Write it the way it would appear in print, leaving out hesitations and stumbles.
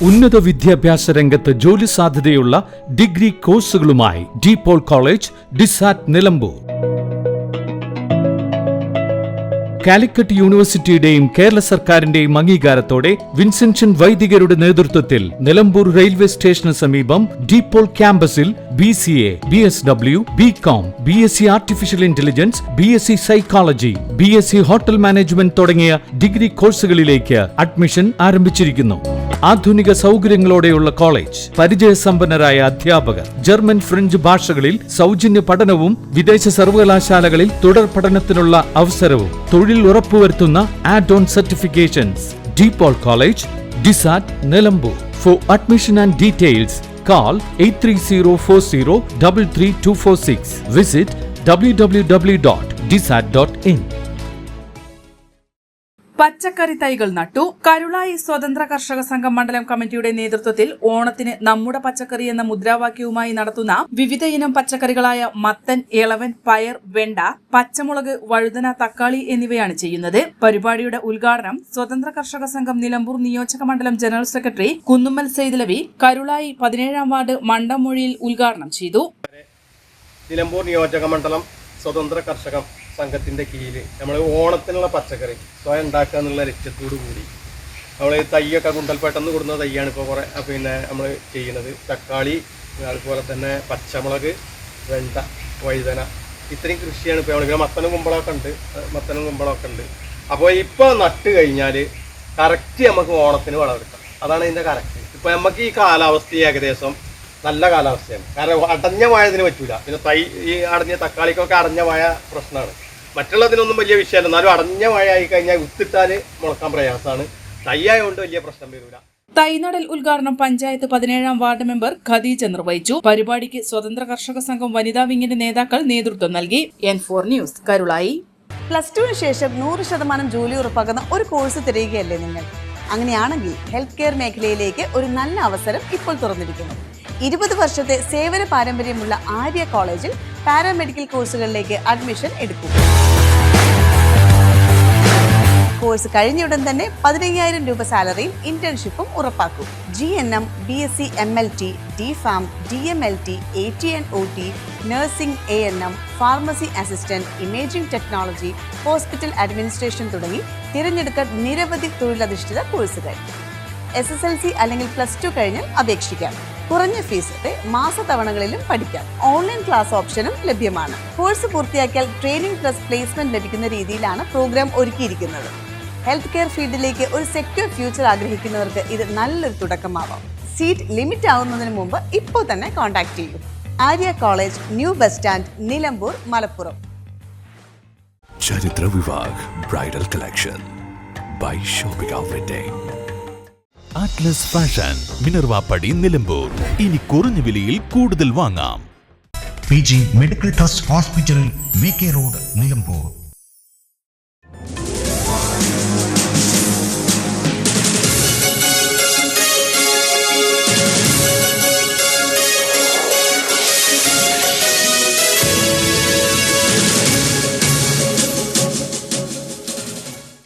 ഉന്നത വിദ്യാഭ്യാസ രംഗത്ത് ജോലി സാധ്യതയുള്ള ഡിഗ്രി കോഴ്സുകളുമായി DePaul കോളേജ്, ഡിസാറ്റ്, നിലമ്പൂർ. കാലിക്കറ്റ് യൂണിവേഴ്സിറ്റിയുടെയും കേരള സർക്കാരിന്റെയും അംഗീകാരത്തോടെ വിൻസെൻഷൻ വൈദികരുടെ നേതൃത്വത്തിൽ നിലമ്പൂർ റെയിൽവേ സ്റ്റേഷന് സമീപം DePaul ക്യാമ്പസിൽ BCA, BSW, BCom, BSc artificial intelligence, BSc psychology, BSc hotel management തുടങ്ങിയ ഡിഗ്രി കോഴ്സുകളിലേക്ക് അഡ്മിഷൻ ആരംഭിച്ചിരിക്കുന്നു. ആധുനിക സൗകര്യങ്ങളോടെയുള്ള കോളേജ്, പരിചയസമ്പന്നരായ അധ്യാപകർ, ജർമ്മൻ, ഫ്രഞ്ച് ഭാഷകളിൽ സൗജന്യ പഠനവും വിദേശ സർവകലാശാലകളിൽ തുടർ പഠനത്തിനുള്ള അവസരവും തൊഴിൽ ഉറപ്പുവരുത്തുന്ന add on certifications. DePaul college, Disat, Nilambur. For admission and details call 8304033246. Visit www.disat.in. പച്ചക്കറി തൈകൾ നട്ടു. കരുളായി സ്വതന്ത്ര കർഷക സംഘം മണ്ഡലം കമ്മിറ്റിയുടെ നേതൃത്വത്തിൽ ഓണത്തിന് നമ്മുടെ പച്ചക്കറി എന്ന മുദ്രാവാക്യവുമായി നടത്തുന്ന വിവിധ ഇനം പച്ചക്കറികളായ മത്തൻ, ഇളവൻ, പയർ, വെണ്ട, പച്ചമുളക്, വഴുതന, തക്കാളി എന്നിവയാണ് ചെയ്യുന്നത്. പരിപാടിയുടെ ഉദ്ഘാടനം സ്വതന്ത്ര കർഷക സംഘം നിലമ്പൂർ നിയോജക മണ്ഡലം ജനറൽ സെക്രട്ടറി കുന്നുമ്മൽ സെയ്ദലവി കരുളായി 17-ാം വാർഡ് മണ്ടമൊഴിയിൽ ഉദ്ഘാടനം ചെയ്തു. നിലമ്പൂർ നിയോജക മണ്ഡലം സ്വതന്ത്ര കർഷക സംഘത്തിൻ്റെ കീഴിൽ നമ്മൾ ഓണത്തിനുള്ള പച്ചക്കറി സ്വയം ഉണ്ടാക്കുക എന്നുള്ള ലക്ഷ്യത്തോടു കൂടി നമ്മൾ തയ്യൊക്കെ ഗുണ്ടൽപേട്ടെന്ന് കൊടുക്കുന്ന തയ്യാണ് ഇപ്പോൾ കുറേ നമ്മൾ ചെയ്യുന്നത്. തക്കാളി, അതുപോലെ തന്നെ പച്ചമുളക്, വെണ്ട, വഴുതന, ഇത്രയും കൃഷിയാണ് ഇപ്പോൾ നമ്മൾ. മത്തനും കുമ്പളമൊക്കെ ഉണ്ട്. അപ്പോൾ ഇപ്പോൾ നട്ട് കഴിഞ്ഞാൽ കറക്റ്റ് നമുക്ക് ഓണത്തിന് വിളവെടുക്കാം. അതാണ് ഇതിൻ്റെ കറക്റ്റ്. ഇപ്പോൾ നമുക്ക് ഈ കാലാവസ്ഥ ഏകദേശം നല്ല കാലാവസ്ഥയാണ്. കാരണം അടഞ്ഞ വാഴതിന് പറ്റൂല. പിന്നെ ഈ അടഞ്ഞ തക്കാളിക്കൊക്കെ അടഞ്ഞ വാഴ പ്രശ്നമാണ്. മറ്റുള്ളതിനൊന്നും വലിയ വിഷയമല്ല. എന്നാലും അടഞ്ഞ വാഴ ആയി കഴിഞ്ഞാൽ വിത്തിട്ടാൽ മുളക്കാൻ പ്രയാസമാണ്. തൈയായതുകൊണ്ട് വലിയ പ്രശ്നം വരില്ല. തൈനടൽ ഉദ്ഘാടനം പഞ്ചായത്ത് 17-ാം വാർഡ് മെമ്പർ ഖദീജ നിർവഹിച്ചു. പരിപാടിക്ക് സ്വതന്ത്ര കർഷക സംഘം വനിതാ വിങ്ങിന്റെ നേതാക്കൾ നേതൃത്വം നൽകി. N4 news, Karulai. +2 ശേഷം 100% ജോലി ഉറപ്പാക്കുന്ന ഒരു കോഴ്സ് തിരയുകയല്ലേ നിങ്ങൾ? അങ്ങനെയാണെങ്കിൽ ഹെൽത്ത് കെയർ മേഖലയിലേക്ക് ഒരു നല്ല അവസരം ഇപ്പോൾ തുറന്നിരിക്കുന്നു. 20 വർഷത്തെ സേവന പാരമ്പര്യമുള്ള ആര്യ കോളേജിൽ പാരാമെഡിക്കൽ കോഴ്സുകളിലേക്ക് അഡ്മിഷൻ എടുക്കും. കോഴ്സ് കഴിഞ്ഞയുടൻ തന്നെ 15,000 രൂപ സാലറിയും ഇന്റേൺഷിപ്പും ഉറപ്പാക്കും. GNM, BSc MLT, DPharm, DMLT, AT&OT, nursing, ANM, pharmacy assistant, imaging technology, hospital administration തുടങ്ങി തിരഞ്ഞെടുക്കാൻ നിരവധി തൊഴിലധിഷ്ഠിത കോഴ്സുകൾ. SSLC അല്ലെങ്കിൽ +2 കഴിഞ്ഞാൽ അപേക്ഷിക്കാം. കുറഞ്ഞ ഫീസോടെ മാസത്തവണകളിലും പഠിക്കാം. ഓൺലൈൻ ക്ലാസ് ഓപ്ഷനും ലഭ്യമാണ്. കോഴ്സ് പൂർത്തിയാക്കിയാൽ ട്രെയിനിങ് പ്ലസ് പ്ലേസ്മെന്റ് ലഭിക്കുന്ന രീതിയിലാണ് പ്രോഗ്രാം ഒരുക്കിയിരിക്കുന്നത്. ഹെൽത്ത് കെയർ ഫീൽഡിലേക്ക് ഒരു സെക്യൂർ ഫ്യൂച്ചർ ആഗ്രഹിക്കുന്നവർക്ക് ഇത് നല്ലൊരു തുടക്കമാവാം. സീറ്റ് ലിമിറ്റ് ആവുന്നതിന് മുമ്പ് ഇപ്പോൾ തന്നെ കോൺടാക്ട് ചെയ്യൂ. Arya college, new bus stand, Nilambur, Malappuram. ചരിത്ര Vivah bridal collection by shopping outlet. Atlas fashion, Minerva പടി, നിലമ്പൂർ. ഇനി കുറഞ്ഞ വിലയിൽ കൂടുതൽ വാങ്ങാം. PG medical trust hospital, VK road, Nilambur.